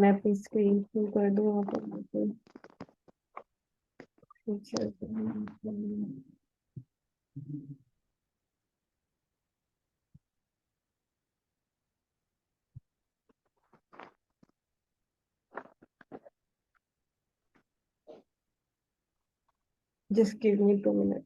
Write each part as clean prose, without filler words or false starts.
मैं अपनी स्क्रीन शुरू कर दूँ आप Just give me 2 minutes.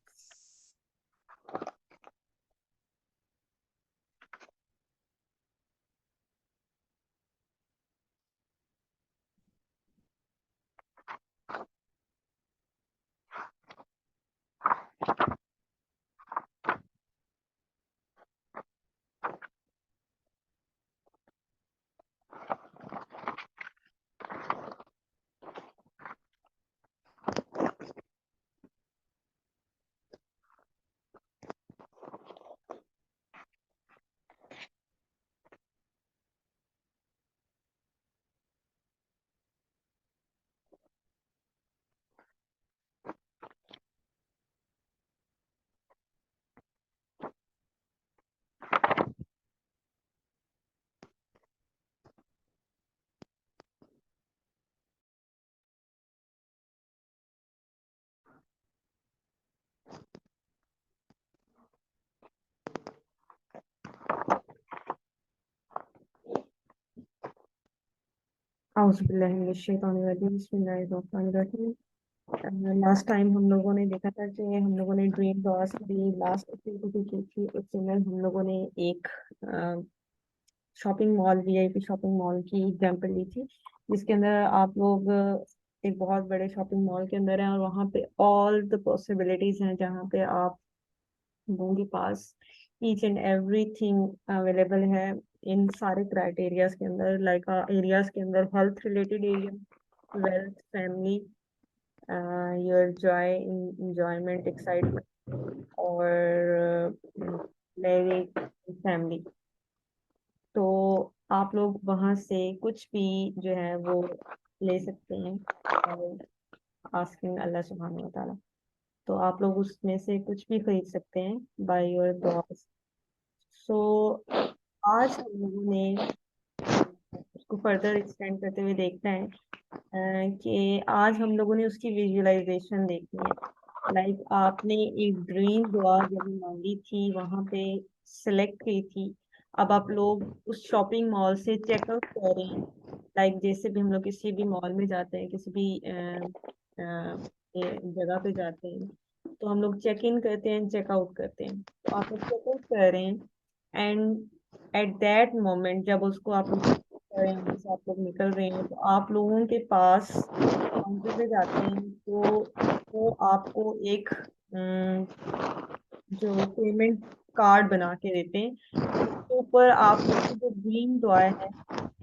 Last time हम लोगों ने देखा था कि हम लोगों ने ड्रीम डॉस की लास्ट एक्टिविटी की थी। उसके अंदर हम लोगों ने एक shopping mall VIP shopping mall की एग्जांपल ली थी, जिसके अंदर आप लोग एक बहुत बड़े शॉपिंग मॉल के अंदर हैं और वहाँ पे ऑल द पॉसिबिलिटीज हैं, जहाँ पे आप लोगों के पास ईच एंड एवरीथिंग अवेलेबल है इन सारे क्राइटेरियाज के अंदर। लाइक एरियाज के अंदर health related area, wealth, family, your Joy, enjoyment, excitement और लिविंग फैमिली। तो आप लोग वहां से कुछ भी जो है वो ले सकते हैं और आस्किंग अल्लाह सुब्हानहू व तआला। तो आप लोग उसमें से कुछ भी खरीद सकते हैं बाय योर दुआस। सो आज हम लोगों ने उसको फर्दर एक्सटेंड करते हुए देखना है कि आज हम लोगों ने उसकी विजुअलाइजेशन देखनी है। लाइक आपने एक ड्रीम दुआ जब मांगी थी वहां पे सिलेक्ट की थी, अब आप लोग उस शॉपिंग मॉल से चेकआउट कर रहे हैं। लाइक जैसे भी हम लोग किसी भी मॉल में जाते हैं, किसी भी जगह पे जाते हैं, तो हम लोग चेक इन करते हैं, चेकआउट करते हैं। तो आप लोग चेकआउट कर रहे हैं एंड एट दैट मोमेंट जब उसको आप लोग कर रहे हैं, वहां से आप लोग निकल रहे हैं, तो आप लोगों के पास काउंटर पे जाते हैं तो वो आपको एक जो पेमेंट कार्ड बना के देते हैं। उसके ऊपर आप लोग की जो ड्रीम दुआ है,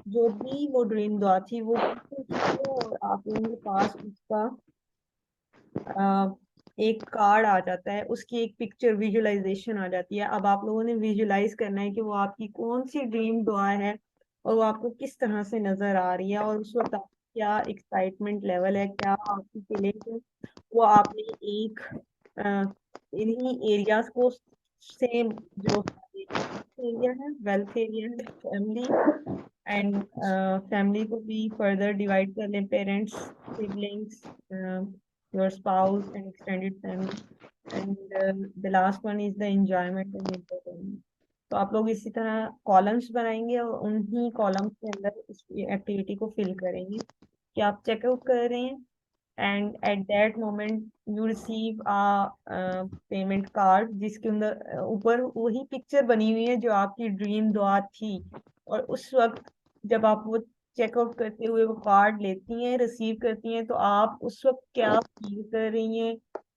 जो भी वो ड्रीम दुआ थी, वो और आप लोगों के पास उसका अ, एक कार्ड आ जाता है, उसकी एक पिक्चर विजुअलाइजेशन आ जाती है। अब आप लोगों ने विजुअलाइज करना है कि वो आपकी कौन सी ड्रीम दुआ है और वो आपको किस तरह से नजर आ रही है और उस वक्त आपका क्या एक्साइटमेंट लेवल है, क्या आपकी फीलिंग है। वो आपने एक इन्हीं एरियाज को सेम, जो एरिया है वेल्थ एरिया है, फैमिली एंड फैमिली को भी फर्दर डिवाइड कर लें, parents, siblings, your spouse and extended family, and the last one is the enjoyment and entertainment. तो आप लोग इसी तरह कॉलम्स बनाएंगे और उन्हीं कॉलम्स के अंदर इस एक्टिविटी को फिल करेंगे कि आप चेकआउट कर रहे हैं and at that moment you receive a payment card, जिसके अंदर ऊपर वही पिक्चर बनी हुई है जो आपकी ड्रीम दुआ थी। और उस वक्त जब आप वो चेकआउट करते हुए वो कार्ड लेती हैं, रिसीव करती हैं, तो आप उस वक्त क्या फील कर रही हैं,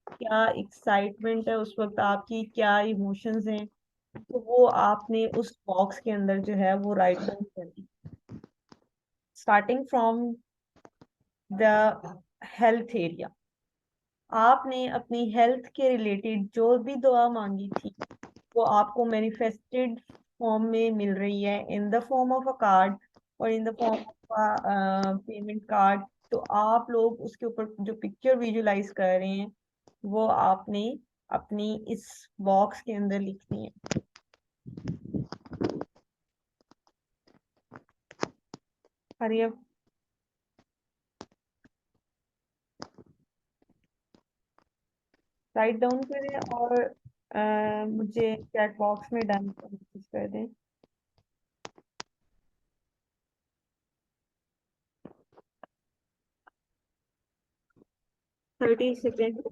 क्या एक्साइटमेंट है उस वक्त, आपकी क्या इमोशंस हैं, तो वो आपने उस बॉक्स के अंदर जो है वो राइट डाउन करनी, starting from the health area. आपने अपनी हेल्थ के रिलेटेड जो भी दुआ मांगी थी वो आपको मैनिफेस्टेड फॉर्म में मिल रही है, in the form of a card और in the form of payment card. तो आप लोग उसके ऊपर जो पिक्चर विजुलाइज कर रहे हैं वो आपने अपनी इस बॉक्स के अंदर लिखनी है। हरी अब राइट डाउन करें और मुझे चैट बॉक्स में डन कर दें। 30 सेकेंड।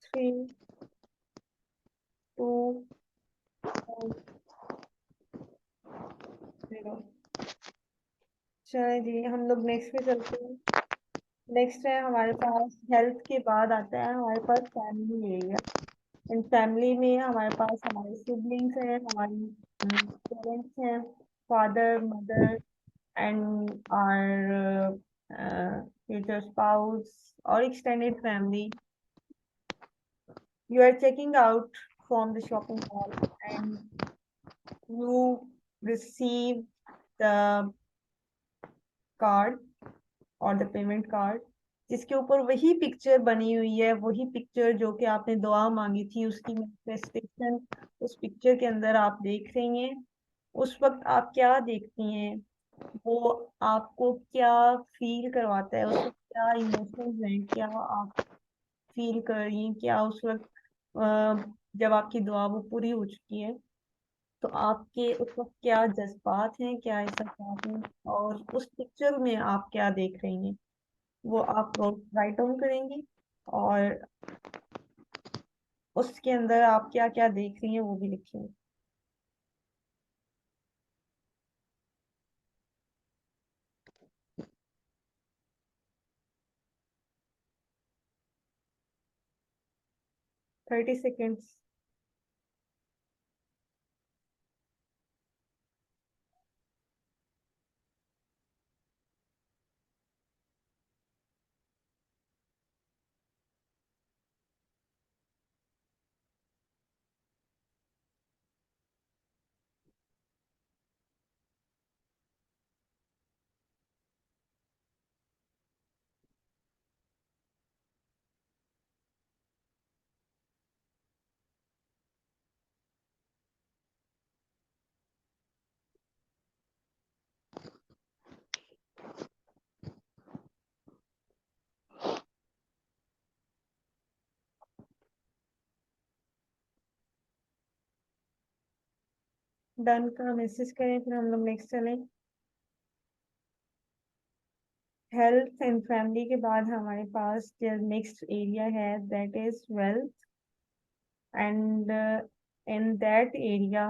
Three, to, 0। चलिए जी, हम लोग नेक्स्ट पे चलते हैं। नेक्स्ट है हमारे पास, हेल्थ के बाद आता है हमारे पास फैमिली एरिया। एंड फैमिली में हमारे पास हमारे सिबलिंग्स हैं, हमारी पेरेंट्स हैं, father mother and our future spouse और extended family. You are checking out from the shopping mall and you receive the card और द पेमेंट कार्ड, जिसके ऊपर वही पिक्चर बनी हुई है, वही पिक्चर जो कि आपने दुआ मांगी थी उसकी मैनिफेस्टेशन उस पिक्चर के अंदर आप देख रही हैं। उस वक्त आप क्या देखती हैं, वो आपको क्या फील करवाता है, उस वक्त क्या इमोशंस हैं, क्या आप फील कर रही हैं, क्या उस वक्त जब आपकी दुआ वो पूरी हो चुकी है तो आपके उस वक्त क्या जज्बात हैं, क्या एहसास हैं, और उस पिक्चर में आप क्या देख रही हैं वो आप राइट डाउन करेंगी। और उसके अंदर आप क्या क्या देख रही हैं वो भी लिखेंगे। 30 सेकेंड्स। डन का मैसेज करें, फिर हम लोग नेक्स्ट चलें। हेल्थ एंड फैमिली के बाद हमारे पास जो नेक्स्ट एरिया है that is wealth. And in that area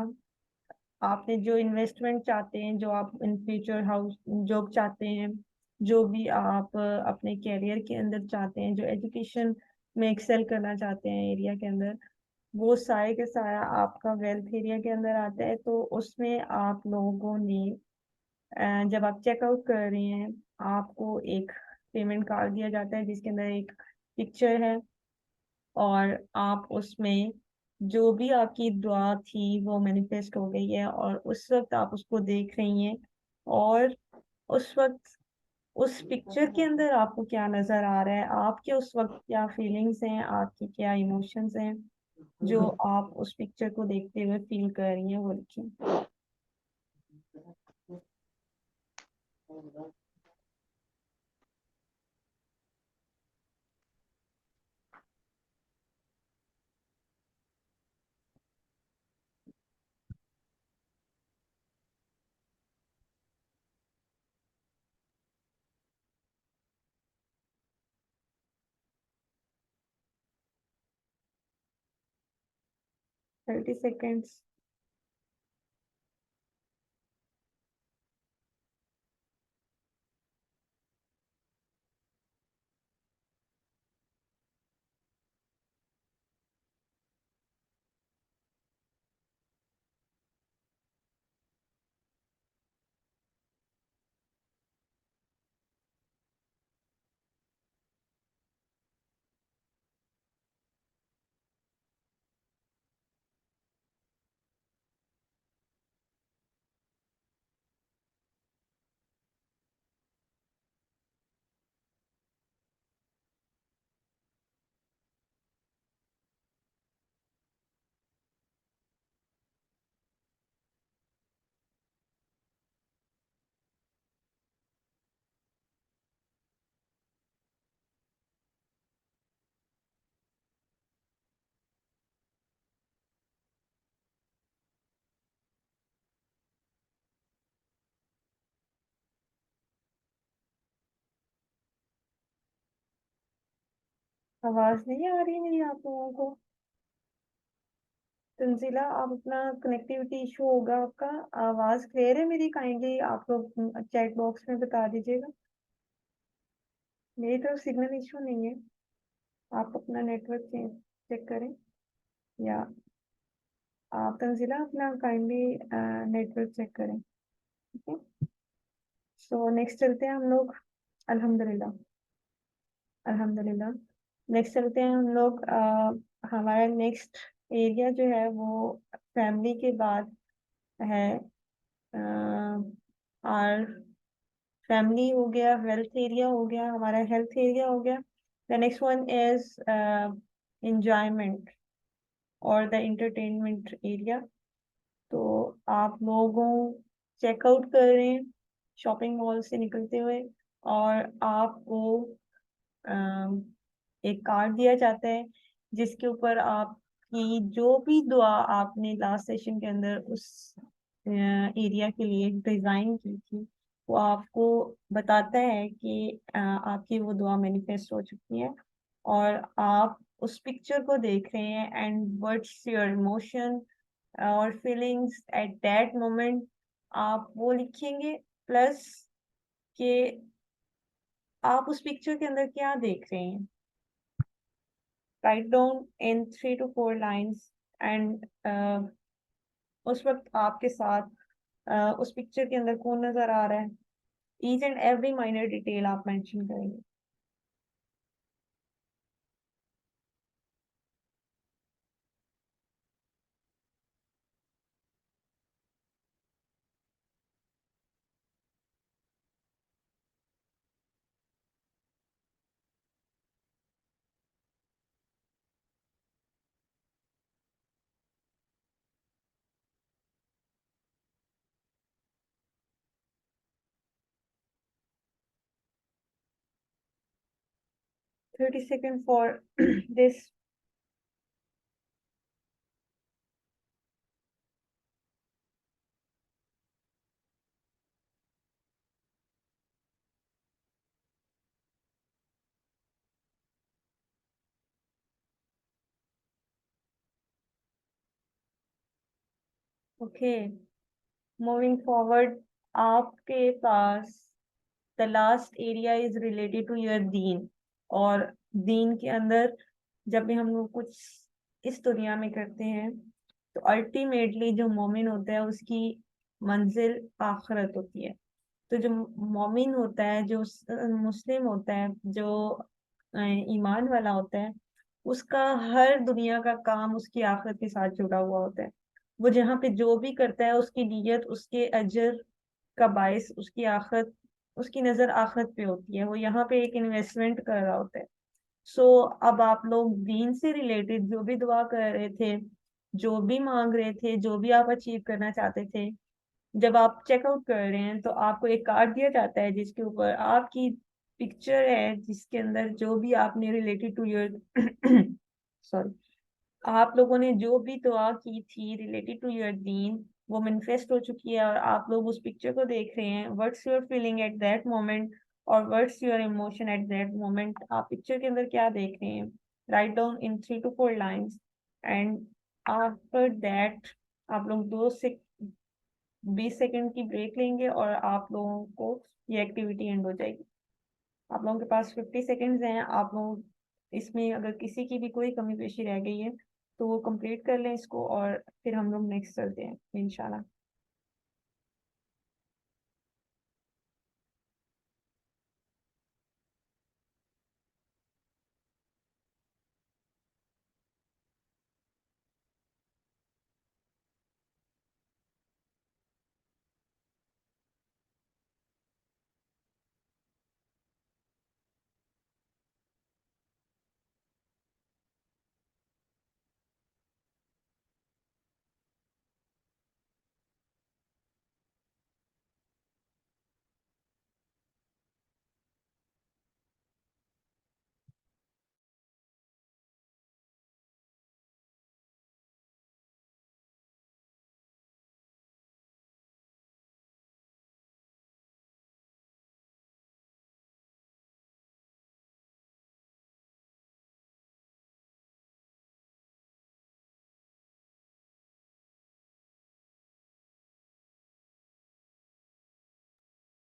आपने जो इन्वेस्टमेंट चाहते हैं, जो आप इन फ्यूचर हाउस जॉब चाहते हैं, जो भी आप अपने कैरियर के अंदर चाहते हैं, जो एजुकेशन में एक्सेल करना चाहते हैं एरिया के अंदर, वो सारे के सारा आपका वेल्थ एरिया के अंदर आता है। तो उसमें आप लोगों ने जब आप चेकआउट कर रहे हैं आपको एक पेमेंट कार्ड दिया जाता है जिसके अंदर एक पिक्चर है और आप उसमें जो भी आपकी दुआ थी वो मैनिफेस्ट हो गई है और उस वक्त आप उसको देख रही हैं। और उस वक्त उस पिक्चर के अंदर आपको क्या नजर आ रहा है, आपके उस वक्त क्या फीलिंग्स हैं, आपकी क्या इमोशंस हैं, जो आप उस पिक्चर को देखते हुए फील कर रही हैं वो लिखिए। 30 seconds। आवाज नहीं आ रही मेरी आप लोगों को? तंजीला, आप अपना कनेक्टिविटी इशू होगा आपका। आवाज क्लियर है मेरी? काइंडली आप लोग चैट बॉक्स में बता दीजिएगा। मेरी तरफ सिग्नल इशू नहीं है। आप अपना नेटवर्क चेक करें, या आप तंजीला अपना काइंडली नेटवर्क चेक करें। ठीक है, सो नेक्स्ट चलते हैं हम लोग। अल्हम्दुलिल्लाह, अल्हम्दुलिल्लाह। नेक्स्ट चलते हैं हम लोग। हमारा नेक्स्ट एरिया जो है वो फैमिली के बाद है। और फैमिली हो गया, वेल्थ एरिया हो गया, हमारा हेल्थ एरिया हो गया। The next one is enjoyment और द इंटरटेनमेंट एरिया। तो आप लोगों चेकआउट कर रहे हैं शॉपिंग मॉल से निकलते हुए, और आपको अम, एक कार्ड दिया जाता है जिसके ऊपर आपकी जो भी दुआ आपने लास्ट सेशन के अंदर उस एरिया के लिए डिजाइन की थी, वो आपको बताता है कि आपकी वो दुआ मैनिफेस्ट हो चुकी है। और आप उस पिक्चर को देख रहे हैं, एंड व्हाट्स योर इमोशन और फीलिंग्स एट दैट मोमेंट, आप वो लिखेंगे। प्लस कि आप उस पिक्चर के अंदर क्या देख रहे हैं। Write down in 3 to 4 lines। And उस वक्त आपके साथ उस पिक्चर के अंदर कौन नजर आ रहा है, each and every minor detail आप मेंशन करेंगे। 30 seconds for this। Okay, moving forward. आपके पास the last area is related to your दीन। और दीन के अंदर जब भी हम लोग कुछ इस दुनिया में करते हैं, तो अल्टीमेटली जो मोमिन होता है उसकी मंजिल आखिरत होती है। तो जो मोमिन होता है, जो मुस्लिम होता है, जो ईमान वाला होता है, उसका हर दुनिया का काम उसकी आखिरत के साथ जुड़ा हुआ होता है। वो जहाँ पे जो भी करता है उसकी नीयत, उसके अजर का बायस उसकी आखिरत, उसकी नजर आखिरत पे होती है। वो यहाँ पे एक इन्वेस्टमेंट कर रहा होता है। सो अब आप लोग दीन से रिलेटेड जो भी दुआ कर रहे थे, जो भी मांग रहे थे, जो भी आप अचीव करना चाहते थे, जब आप चेकआउट कर रहे हैं तो आपको एक कार्ड दिया जाता है जिसके ऊपर आपकी पिक्चर है, जिसके अंदर जो भी आपने रिलेटेड टू योर सॉरी, आप लोगों ने जो भी दुआ की थी रिलेटेड टू योर दीन, वो मैनिफेस्ट हो चुकी है और आप लोग उस पिक्चर को देख रहे हैं। What's your feeling at that moment और what's your emotion at that moment, आप पिक्चर के अंदर क्या देख रहे हैं, write down in 3 to 4 lines. And after that आप लोग 2 से 20 सेकंड की ब्रेक लेंगे और आप लोगों को ये एक्टिविटी एंड हो जाएगी। आप लोगों के पास 50 सेकेंड्स हैं। आप लोग इसमें अगर किसी की भी कोई कमी पेशी रह गई है तो वो कंप्लीट कर लें इसको, और फिर हम लोग नेक्स्ट चलते हैं इंशाल्लाह।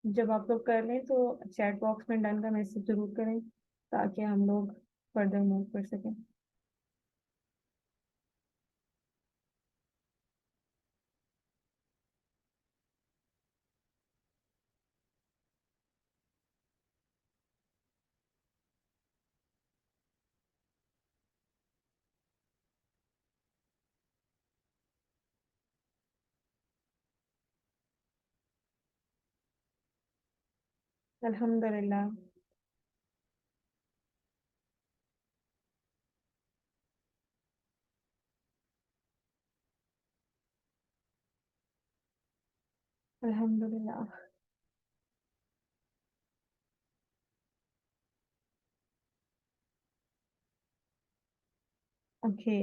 जब आप लोग कर लें तो चैट बॉक्स में डन का मैसेज जरूर करें ताकि हम लोग फर्दर मूव कर सकें। अल्हम्दुलिल्लाह। अल्हम्दुलिल्लाह। ओके,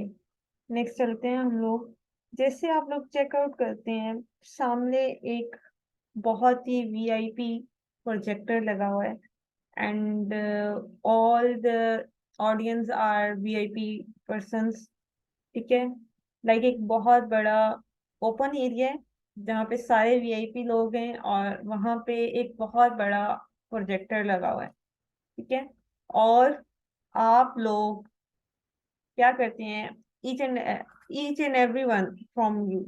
नेक्स्ट चलते हैं हम लोग। जैसे आप लोग चेकआउट करते हैं, सामने एक बहुत ही वीआईपी प्रोजेक्टर लगा हुआ है and all the audience are VIP persons. ठीक है, लाइक एक बहुत बड़ा ओपन एरिया है जहाँ पे सारे वीआईपी लोग हैं और वहाँ पे एक बहुत बड़ा प्रोजेक्टर लगा हुआ है। ठीक है, और आप लोग क्या करते हैं, each and every one from you,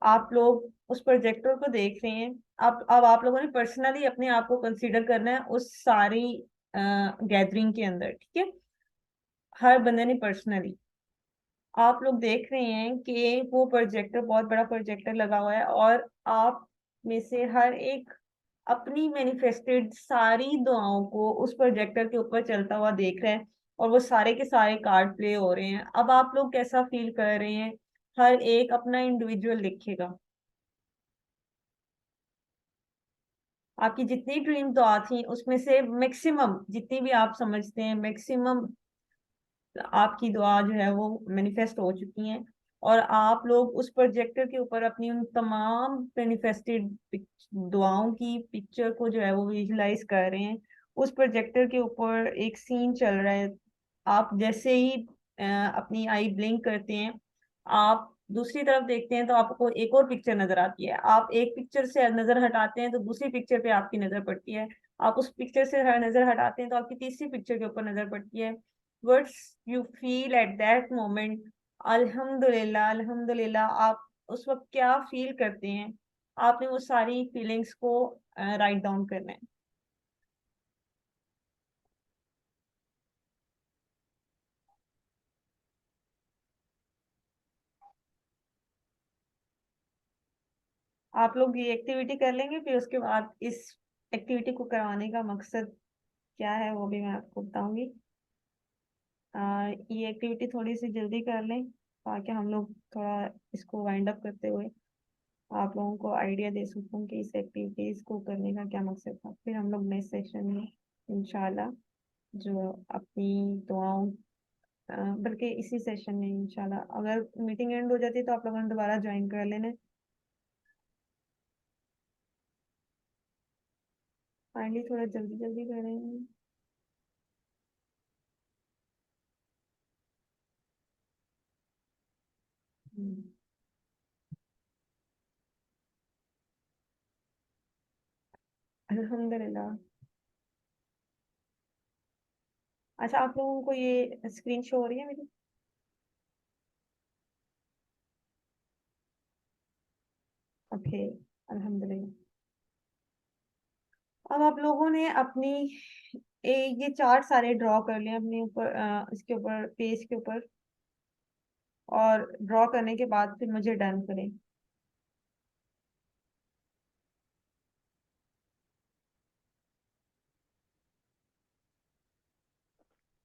आप लोग उस प्रोजेक्टर को देख रहे हैं। अब आप लोगों ने पर्सनली अपने आप को कंसीडर करना है उस सारी गैदरिंग के अंदर। ठीक है, हर बंदे ने पर्सनली, आप लोग देख रहे हैं कि वो प्रोजेक्टर, बहुत बड़ा प्रोजेक्टर लगा हुआ है और आप में से हर एक अपनी मैनिफेस्टेड सारी दुआओं को उस प्रोजेक्टर के ऊपर चलता हुआ देख रहे हैं और वो सारे के सारे कार्ड प्ले हो रहे हैं। अब आप लोग कैसा फील कर रहे हैं, हर एक अपना इंडिविजुअल लिखेगा। आपकी जितनी ड्रीम दुआ थी उसमें से मैक्सिमम, जितनी भी आप समझते हैं मैक्सिमम आपकी दुआ जो है वो मैनिफेस्ट हो चुकी हैं। और आप लोग उस प्रोजेक्टर के ऊपर अपनी उन तमाम मैनिफेस्टेड दुआओं की पिक्चर को जो है वो विजुलाइज कर रहे हैं। उस प्रोजेक्टर के ऊपर एक सीन चल रहा है। आप जैसे ही अपनी आई ब्लिंक करते हैं, आप दूसरी तरफ देखते हैं तो आपको एक और पिक्चर नजर आती है। आप एक पिक्चर से नजर हटाते हैं तो दूसरी पिक्चर पे आपकी नजर पड़ती है। आप उस पिक्चर से नजर हटाते हैं तो आपकी तीसरी पिक्चर के ऊपर नजर पड़ती है। What's you feel at that moment, अल्हम्दुलिल्लाह अल्हम्दुलिल्लाह, आप उस वक्त क्या फील करते हैं, आपने वो सारी फीलिंग्स को राइट डाउन करना है। आप लोग ये एक्टिविटी कर लेंगे, फिर उसके बाद इस एक्टिविटी को करवाने का मकसद क्या है वो भी मैं आपको बताऊंगी। ये एक्टिविटी थोड़ी सी जल्दी कर लें ताकि हम लोग थोड़ा इसको वाइंड अप करते हुए आप लोगों को आइडिया दे सकूं कि इस एक्टिविटीज को करने का क्या मकसद था। फिर हम लोग नेक्स्ट सेशन में इंशाल्लाह जो अपनी दुआओं बल्कि इसी सेशन में इंशाल्लाह अगर मीटिंग एंड हो जाती है तो आप लोगों ने दोबारा ज्वाइन कर लेना। फाइनली थोड़ा जल्दी जल्दी करें। हम्म, अल्हम्दुलिल्लाह। अच्छा, आप लोगों को ये स्क्रीन शो हो रही है मेरी? ओके, अल्हम्दुलिल्लाह। अब आप लोगों ने अपनी ये चार्ट सारे ड्रॉ कर लिए अपने ऊपर, इसके ऊपर पेज के ऊपर, और ड्रॉ करने के बाद फिर मुझे डन करें।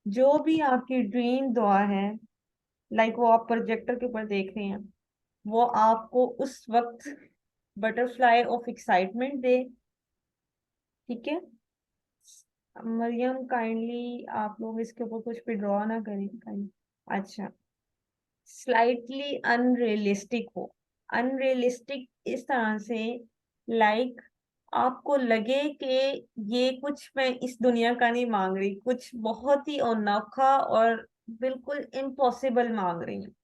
जो भी आपकी ड्रीम दुआ है, लाइक वो आप प्रोजेक्टर के ऊपर देख रहे हैं, वो आपको उस वक्त बटरफ्लाई ऑफ एक्साइटमेंट दे। ठीक है, मरियम काइंडली आप लोग इसके ऊपर कुछ भी ड्रॉ ना करें काइंडली। अच्छा, स्लाइटली अनरियलिस्टिक हो। अनरियलिस्टिक इस तरह से, लाइक आपको लगे कि ये कुछ मैं इस दुनिया का नहीं मांग रही, कुछ बहुत ही अनोखा और बिल्कुल इम्पॉसिबल मांग रही हूँ।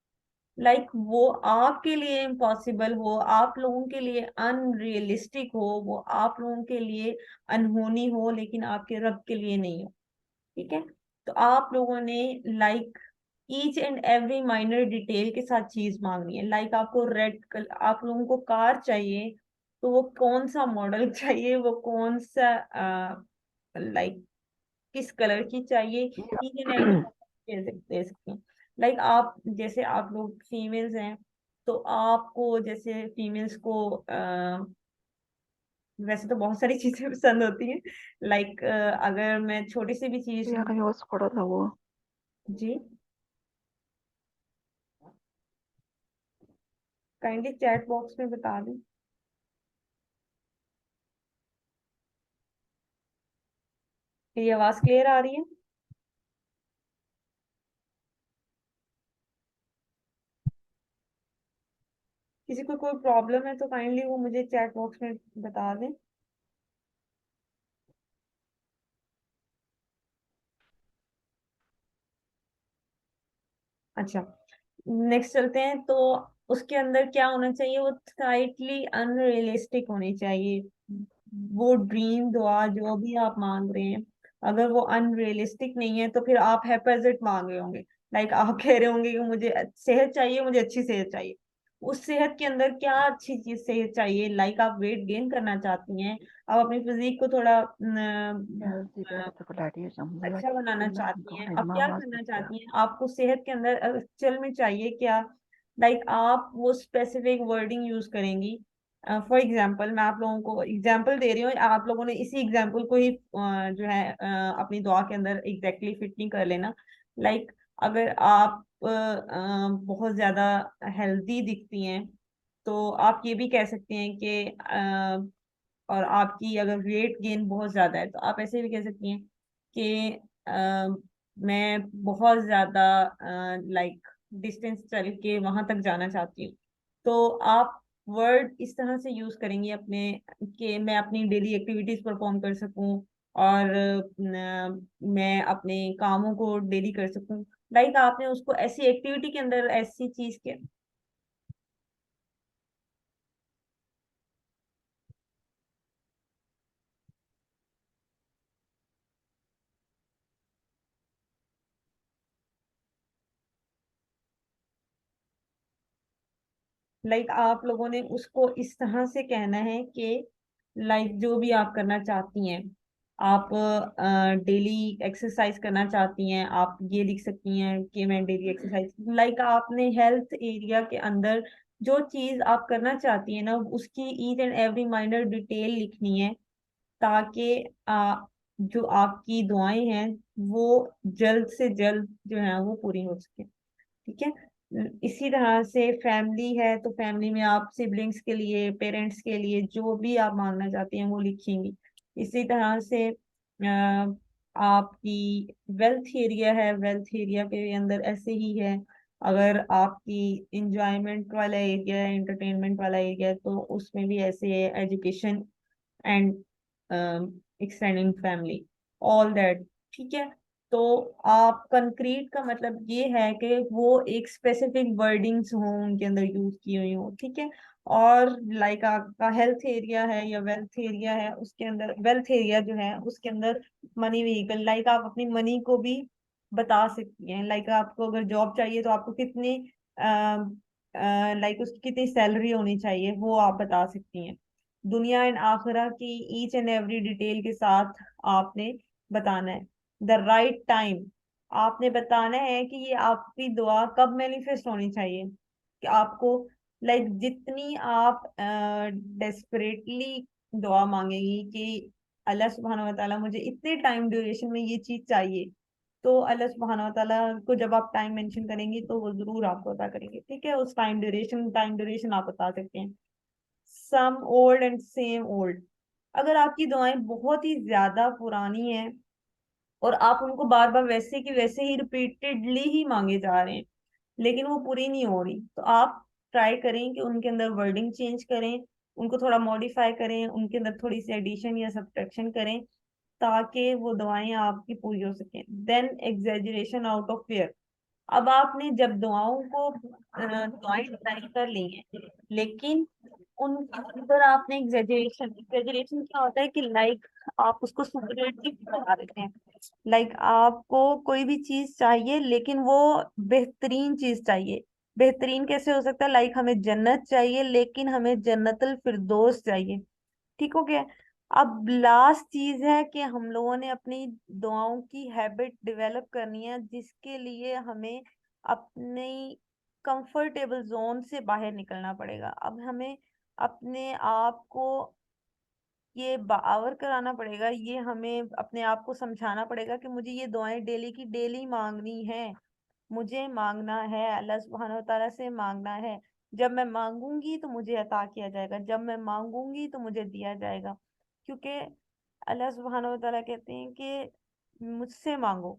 लाइक वो आपके लिए इम्पॉसिबल हो, आप लोगों के लिए अनरियलिस्टिक हो, वो आप लोगों के लिए अनहोनी हो, लेकिन आपके रब के लिए नहीं हो। ठीक है, तो आप लोगों ने like each and every minor detail के साथ चीज मांगनी है। लाइक आपको रेड कलर, आप लोगों को कार चाहिए, तो वो कौन सा मॉडल चाहिए, वो कौन सा लाइक किस कलर की चाहिए, ईच एंड एवरी दे सकते हैं। लाइक आप जैसे आप लोग फीमेल्स हैं, तो आपको जैसे फीमेल्स को वैसे तो बहुत सारी चीजें पसंद होती हैं। लाइक अगर मैं छोटी सी भी चीज। यार बस पड़ा था वो। जी, काइंडली चैट बॉक्स में बता दें। ये आवाज क्लियर आ रही है? किसी को कोई प्रॉब्लम है तो काइंडली वो मुझे चैट बॉक्स में बता दें। अच्छा, नेक्स्ट चलते हैं। तो उसके अंदर क्या होना चाहिए, वो स्लाइटली अनरियलिस्टिक होनी चाहिए। वो ड्रीम दुआ जो भी आप मांग रहे हैं, अगर वो अनरियलिस्टिक नहीं है तो फिर आप हैप्पीजेट मांग रहे होंगे। लाइक आप कह रहे होंगे कि मुझे सेहत चाहिए, मुझे अच्छी सेहत चाहिए। उस सेहत के अंदर क्या अच्छी चीज सेहत चाहिए, लाइक आप वेट गेन करना चाहती हैं, आप अपनी फिजिक को थोड़ा यार जिगर तकलाड़ी जम्बुला अच्छा बनाना कुल्ला चाहती हैं, गौड़े अब क्या मामा करना सत्या। चाहती हैं, आपको सेहत के अंदर एक्चुअल में चाहिए क्या। लाइक आप वो स्पेसिफिक वर्डिंग यूज करेंगी। फॉर एग्जाम्पल, मैं आप लोगों को एग्जाम्पल दे रही हूँ, आप लोगों ने इसी एग्जाम्पल को ही जो है अपनी दुआ के अंदर एग्जैक्टली फिट नहीं कर लेना। लाइक अगर आप बहुत ज्यादा हेल्दी दिखती हैं, तो आप ये भी कह सकती हैं कि और आपकी अगर वेट गेन बहुत ज्यादा है, तो आप ऐसे भी कह सकती हैं कि मैं बहुत ज्यादा लाइक डिस्टेंस चल के वहां तक जाना चाहती हूँ। तो आप वर्ड इस तरह से यूज करेंगी अपने, कि मैं अपनी डेली एक्टिविटीज परफॉर्म कर सकूं, और मैं अपने कामों को डेली कर सकूं। लाइक आपने उसको ऐसी एक्टिविटी के अंदर ऐसी चीज के, लाइक आप लोगों ने उसको इस तरह से कहना है कि लाइक जो भी आप करना चाहती हैं, आप डेली एक्सरसाइज करना चाहती हैं, आप ये लिख सकती हैं कि मैं डेली एक्सरसाइज, लाइक आपने हेल्थ एरिया के अंदर जो चीज आप करना चाहती हैं ना, उसकी each and every minor detail लिखनी है, ताकि जो आपकी दुआएं हैं वो जल्द से जल्द जो है वो पूरी हो सके। ठीक है। इसी तरह से फैमिली है तो फैमिली में आप सिबलिंग्स के लिए, पेरेंट्स के लिए जो भी आप मांगना चाहती हैं वो लिखेंगी। इसी तरह से आपकी वेल्थ एरिया है, वेल्थ एरिया के अंदर ऐसे ही है। अगर आपकी इंजॉयमेंट वाला एरिया है, एंटरटेनमेंट वाला एरिया है, तो उसमें भी ऐसे है, education and extending family, all that. ठीक है। तो आप कंक्रीट का मतलब ये है कि वो एक स्पेसिफिक वर्डिंग्स हों उनके अंदर यूज की हुई हो। ठीक है। और लाइक आपका हेल्थ एरिया है या वेल्थ एरिया है, उसके अंदर वेल्थ एरिया जो है उसके अंदर मनी व्हीकल, लाइक आप अपनी मनी को भी बता सकती हैं। लाइक आपको अगर जॉब चाहिए तो आपको कितनी लाइक उसकी कितनी सैलरी होनी चाहिए वो आप बता सकती हैं। दुनिया एंड आखिरा की ईच एंड एवरी डिटेल के साथ आपने बताना है। द राइट टाइम, आपने बताना है कि ये आपकी दुआ कब मैनिफेस्ट होनी चाहिए। कि आपको लाइक जितनी आप डेस्परेटली दुआ मांगेगी कि अल्लाह सुब्हानहू व तआला मुझे इतने टाइम ड्यूरेशन में ये चीज चाहिए, तो अल्लाह सुब्हानहू व तआला को जब आप टाइम मेंशन करेंगे तो वो जरूर आपको अता करेंगे। ठीक है। उस टाइम ड्यूरेशन आप बता सकते हैं। Some old and same old, अगर आपकी दुआएं बहुत ही ज्यादा पुरानी हैं और आप उनको बार बार वैसे की वैसे ही रिपीटेडली ही मांगे जा रहे हैं लेकिन वो पूरी नहीं हो रही, तो आप ट्राई करें कि उनके अंदर वर्डिंग चेंज करें, उनको थोड़ा मॉडिफाई करें, उनके अंदर थोड़ी सी एडिशन या सब्ट्रैक्शन करें ताकि वो दवाएं आपकी पूरी हो सकें। Then exaggeration out of fair, अब आपने जब दुआओं को दुआएं डिजाइन कर ली हैं लेकिन उनके अंदर आपने एग्जेजरेशन, एग्जेजरेशन क्या होता है कि लाइक आप उसको सुपरलेटिव बना देते हैं। लाइक आपको कोई भी चीज चाहिए लेकिन वो बेहतरीन चीज चाहिए। बेहतरीन कैसे हो सकता है? लाइक हमें जन्नत चाहिए लेकिन हमें जन्नतुल फिरदौस चाहिए। ठीक हो गया। अब लास्ट चीज है कि हम लोगों ने अपनी दुआओं की हैबिट डेवलप करनी है जिसके लिए हमें अपनी कंफर्टेबल जोन से बाहर निकलना पड़ेगा। अब हमें अपने आप को ये बावर कराना पड़ेगा, ये हमें अपने आप को समझाना पड़ेगा कि मुझे ये दुआएं डेली की डेली मांगनी है। मुझे मांगना है, अल्लाह सुब्हानहू व तआला से मांगना है। जब मैं मांगूंगी तो मुझे अता किया जाएगा, जब मैं मांगूंगी तो मुझे दिया जाएगा। क्योंकि अल्लाह सुब्हानहू व तआला कहते हैं कि मुझसे मांगो,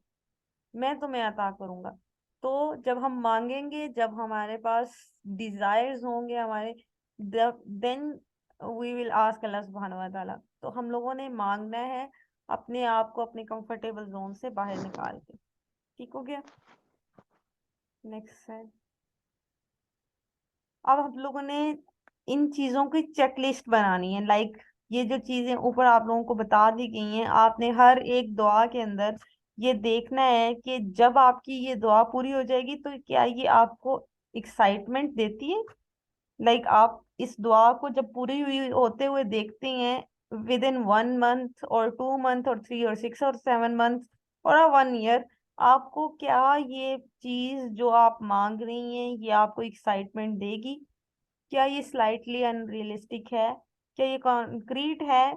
मैं तुम्हें अता करूंगा। तो जब हम मांगेंगे, जब हमारे पास डिजायर्स होंगे हमारे, देन वी विल आस्क अल्लाह सुब्हानहू व तआला। तो हम लोगों ने मांगना है अपने आप को अपने कंफर्टेबल जोन से बाहर निकाल के। ठीक हो गया। नेक्स्ट है। अब हम लोगों ने इन चीजों की चेकलिस्ट बनानी है। लाइक ये जो चीजें ऊपर आप लोगों को बता दी गई हैं, आपने हर एक दुआ के अंदर ये देखना है कि जब आपकी ये दुआ पूरी हो जाएगी तो क्या ये आपको एक्साइटमेंट देती है। लाइक आप इस दुआ को जब पूरी हुई होते हुए देखते हैं विद इन 1 मंथ और 2 मंथ और 3 और 6 और 7 मंथ और 1 ईयर, आपको क्या ये चीज जो आप मांग रही हैं ये आपको एक्साइटमेंट देगी? क्या ये स्लाइटली अनरियलिस्टिक है? क्या ये कॉन्क्रीट है?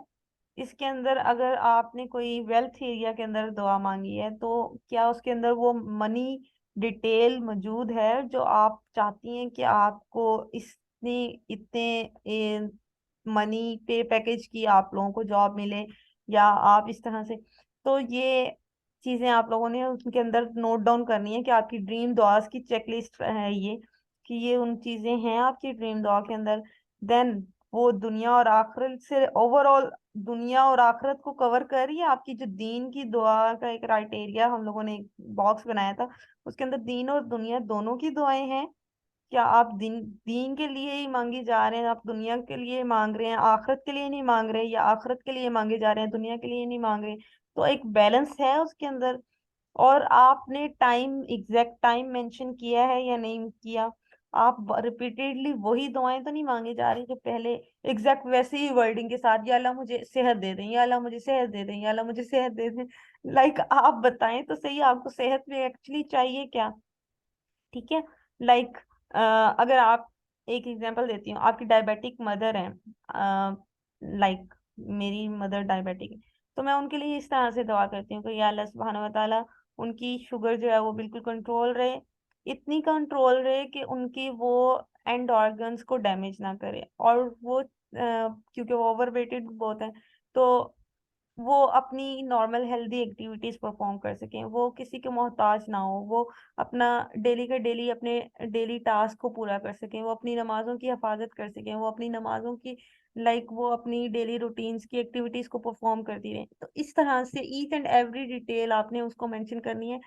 इसके अंदर अगर आपने कोई वेल्थ एरिया के अंदर दुआ मांगी है तो क्या उसके अंदर वो मनी डिटेल मौजूद है जो आप चाहती हैं कि आपको इतने इतने मनी पे पैकेज की आप लोगों को जॉब मिले या आप इस तरह से। तो ये चीजें आप लोगों ने उनके अंदर नोट डाउन करनी है कि आपकी ड्रीम दुआस की चेकलिस्ट है ये, कि ये उन चीजें हैं आपकी ड्रीम दुआ के अंदर। देन वो दुनिया और आखिरत से ओवरऑल दुनिया और आखिरत को कवर कर रही है आपकी। जो दीन की दुआ का एक क्राइटेरिया हम लोगों ने एक बॉक्स बनाया था, उसके अंदर दीन और दुनिया दोनों की दुआएं हैं। क्या आप दीन दीन के लिए ही मांगी जा रहे हैं, आप दुनिया के लिए मांग रहे हैं, आखिरत के लिए नहीं मांग रहे, या आखिरत के लिए मांगे जा रहे हैं दुनिया के लिए नहीं मांग रहे? तो एक बैलेंस है उसके अंदर। और आपने टाइम, एग्जैक्ट टाइम मेंशन किया है या नहीं किया? आप रिपीटेडली वही दुआएं तो नहीं मांगे जा रही जो पहले एग्जैक्ट वैसे ही वर्डिंग के साथ, या अल्लाह मुझे सेहत दे दें, या अल्लाह मुझे सेहत दे दें, या अल्लाह मुझे सेहत दे दें। लाइक आप बताएं तो सही, आपको सेहत में एक्चुअली चाहिए क्या? ठीक है। लाइक अगर आप, एक एग्जांपल देती हूँ, आपकी डायबिटिक मदर है, लाइक मेरी मदर डायबिटिक है, तो मैं उनके लिए इस तरह से दुआ करती हूँ कि या अल्लाह सुब्हानहू व तआला उनकी शुगर जो है वो बिल्कुल कंट्रोल रहे, इतनी कंट्रोल रहे कि उनकी वो एंड ऑर्गन्स को डैमेज ना करे, और वो क्योंकि वो ओवर वेटेड बहुत है, तो वो अपनी नॉर्मल हेल्दी एक्टिविटीज परफॉर्म कर सकें, वो किसी के मोहताज ना हो, वो अपना डेली का डेली अपने डेली टास्क को पूरा कर सकें, वो अपनी नमाजों की हिफाजत कर सकें, वो अपनी नमाजों की वो अपनी डेली रूटीन्स की एक्टिविटीज को परफॉर्म करती रहें। तो इस तरह से ईच एंड एवरी डिटेल आपने उसको मेंशन करनी है,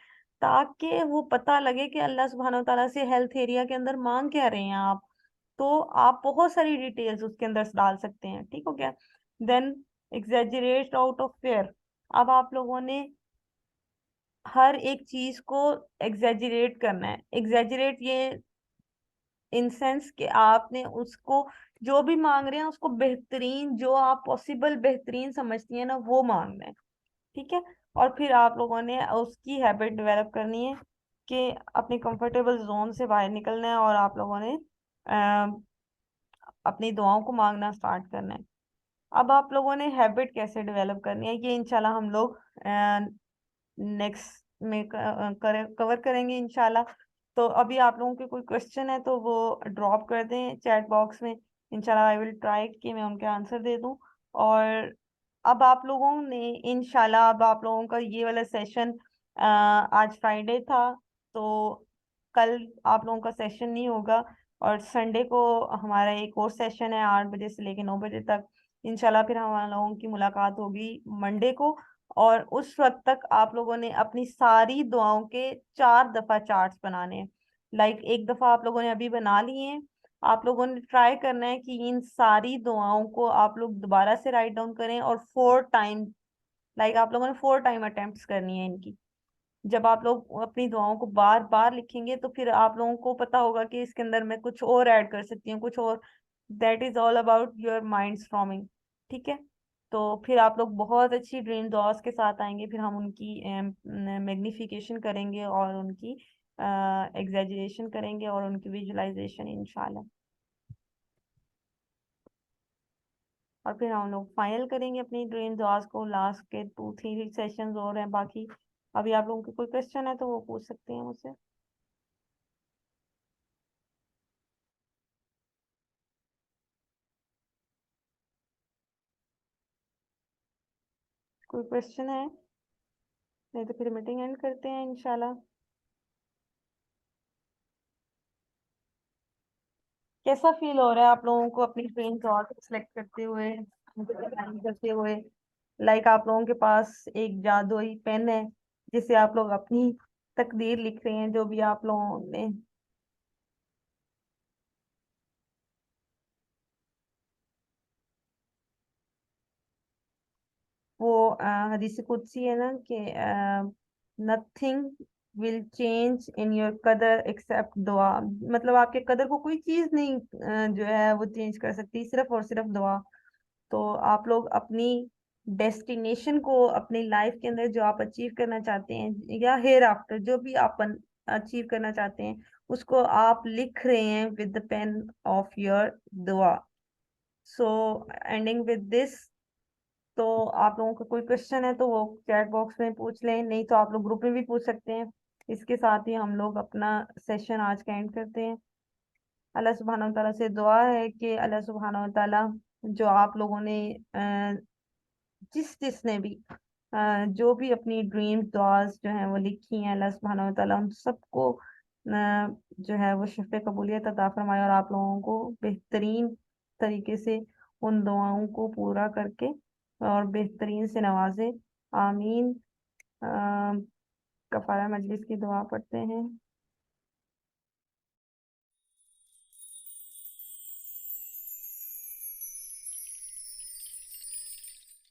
ताकि वो पता लगे कि अल्लाह सुब्हानहू तआला से हेल्थ एरिया के अंदर मांग क्या रहे हैं आप। तो आप बहुत सारी डिटेल्स उसके अंदर डाल सकते हैं, ठीक हो गया। Then exaggerate out of fair. अब आप लोगों ने हर एक चीज को एग्जेजरेट करना है। एग्जेजरेट ये इन सेंस कि आपने उसको जो भी मांग रहे हैं उसको बेहतरीन, जो आप पॉसिबल बेहतरीन समझती हैं ना, वो मांगना है, ठीक है। और फिर आप लोगों ने उसकी हैबिट डेवलप करनी है कि अपनी कंफर्टेबल जोन से बाहर निकलना है, और आप लोगों ने अपनी दुआओं को मांगना स्टार्ट करना है। अब आप लोगों ने हैबिट कैसे डेवलप करनी है, ये इंशाल्लाह हम लोग नेक्स्ट में कवर करेंगे इंशाल्लाह। तो अभी आप लोगों के कोई क्वेश्चन है तो वो ड्रॉप कर दें चैट बॉक्स में, इंशाल्लाह आई विल ट्राई कि मैं उनके आंसर दे दूं। और अब आप लोगों ने इंशाल्लाह, अब आप लोगों का ये वाला सेशन आज फ्राइडे था, तो कल आप लोगों का सेशन नहीं होगा, और संडे को हमारा एक और सेशन है 8 बजे से लेकर 9 बजे तक। इंशाल्लाह फिर हम लोगों की मुलाकात होगी मंडे को, और उस वक्त तक आप लोगों ने अपनी सारी दुआओं के 4 दफा चार्ट्स बनाने हैं। एक दफा आप लोगों ने अभी बना लिए हैं, आप लोगों ने ट्राई करना है कि इन सारी दुआओं को आप लोग दोबारा से राइट डाउन करें, और 4 टाइम, आप लोगों ने 4 टाइम अटेम्प्ट करनी है इनकी। जब आप लोग अपनी दुआओं को बार बार लिखेंगे तो फिर आप लोगों को पता होगा कि इसके अंदर मैं कुछ और ऐड कर सकती हूँ, कुछ और। That is all about your mind storming, ठीक है। तो फिर आप लोग बहुत अच्छी ड्रीम दुआस के साथ आएंगे, फिर हम उनकी मैग्निफिकेशन करेंगे, और उनकी एग्जैजरेशन करेंगे, और उनकी विजुअलाइजेशन इंशाल्लाह। और फिर हम लोग फाइनल करेंगे अपनी ड्रीम दुआस को। लास्ट के 2-3 सेशंस और हैं बाकी। अभी आप लोगों के कोई क्वेश्चन है तो वो पूछ सकते हैं मुझसे। कोई क्वेश्चन है? नहीं तो फिर मीटिंग एंड करते हैं इंशाल्लाह। कैसा फील हो रहा है आप लोगों को अपनी ड्रीम जॉब सेलेक्ट करते हुए, उनको डिजाइन करते हुए? आप लोगों के पास एक जादुई पेन है जिससे आप लोग अपनी तकदीर लिख रहे हैं, जो भी आप लोगों ने। वो हदीस कुदसी है ना कि nothing will change in your कदर एक्सेप्ट दुआ। मतलब आपके कदर को कोई चीज नहीं जो है वो चेंज कर सकती, सिर्फ और सिर्फ दुआ। तो आप लोग अपनी डेस्टिनेशन को अपनी लाइफ के अंदर जो आप अचीव करना चाहते हैं, या हेयर आफ्टर जो भी आप अचीव करना चाहते हैं, उसको आप लिख रहे हैं with the pen of your दुआ। सो एंडिंग विद दिस, तो आप लोगों का कोई क्वेश्चन है तो वो चैट बॉक्स में पूछ लें, नहीं तो आप लोग ग्रुप में भी पूछ सकते हैं। इसके साथ ही हम लोग अपना सेशन आज का एंड करते हैं। अल्लाह सुब्हानहू व तआला से दुआ है कि अल्लाह सुब्हानहू व तआला जो आप लोगों ने जिसने भी जो भी अपनी ड्रीम्स दुआस जो हैं वो लिखी हैं, अल्लाह सुब्हानहू व तआला उन सबको जो है वो शफ़े कबूलियत अता फरमाए, और आप लोगों को बेहतरीन तरीके से उन दुआओं को पूरा करके और बेहतरीन से नवाजे। आमीन। कफारा मजलिस की दुआ पढ़ते हैं।